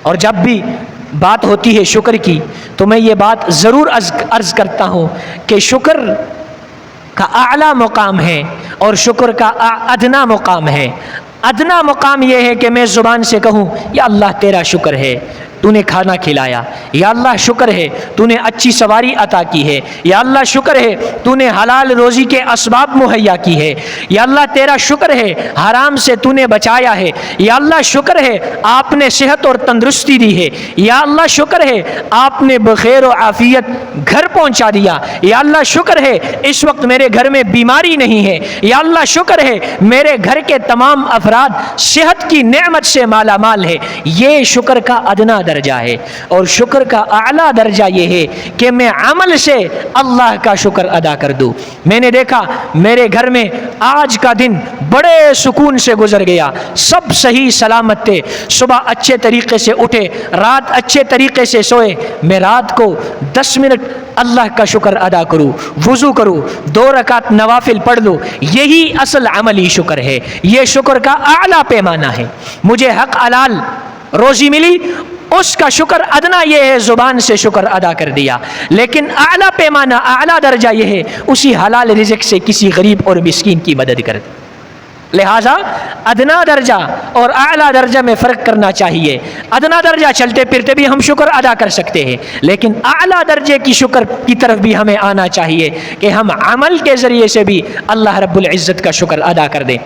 اور جب بھی بات ہوتی ہے شکر کی تو میں یہ بات ضرور عرض کرتا ہوں کہ شکر کا اعلیٰ مقام ہے اور شکر کا ادنا مقام ہے۔ ادنا مقام یہ ہے کہ میں زبان سے کہوں یا اللہ تیرا شکر ہے تو نے کھانا کھلایا، یا اللہ شکر ہے تو نے اچھی سواری عطا کی ہے، یا اللہ شکر ہے تو نے حلال روزی کے اسباب مہیا کی ہے، یا اللہ تیرا شکر ہے حرام سے تو نے بچایا ہے، یا اللہ شکر ہے آپ نے صحت اور تندرستی دی ہے، یا اللہ شکر ہے آپ نے بخیر و عافیت گھر پہنچا دیا، یا اللہ شکر ہے اس وقت میرے گھر میں بیماری نہیں ہے، یا اللہ شکر ہے میرے گھر کے تمام افراد صحت کی نعمت سے مالا مال ہے۔ یہ شکر کا ادنا درجہ ہے، اور شکر کا اعلیٰ درجہ یہ ہے کہ میں عمل سے اللہ کا شکر ادا کر دوں۔ میں نے دیکھا میرے گھر میں آج کا دن بڑے سکون سے گزر گیا، سب صحیح سلامت تھے، صبح اچھے طریقے سے اٹھے، رات اچھے طریقے سے سوئے۔ میں رات کو 10 منٹ اللہ کا شکر ادا کروں، وضو کروں، 2 رکعت نوافل پڑھ لوں، یہی اصل عملی شکر ہے، یہ شکر کا اعلیٰ پیمانہ ہے۔ مجھے حق حلال روزی ملی، اس کا شکر ادنا یہ ہے زبان سے شکر ادا کر دیا، لیکن اعلیٰ پیمانہ اعلیٰ درجہ یہ ہے اسی حلال رزق سے کسی غریب اور مسکین کی مدد کر دے۔ لہٰذا ادنا درجہ اور اعلیٰ درجہ میں فرق کرنا چاہیے۔ ادنا درجہ چلتے پھرتے بھی ہم شکر ادا کر سکتے ہیں، لیکن اعلیٰ درجے کی شکر کی طرف بھی ہمیں آنا چاہیے کہ ہم عمل کے ذریعے سے بھی اللہ رب العزت کا شکر ادا کر دیں۔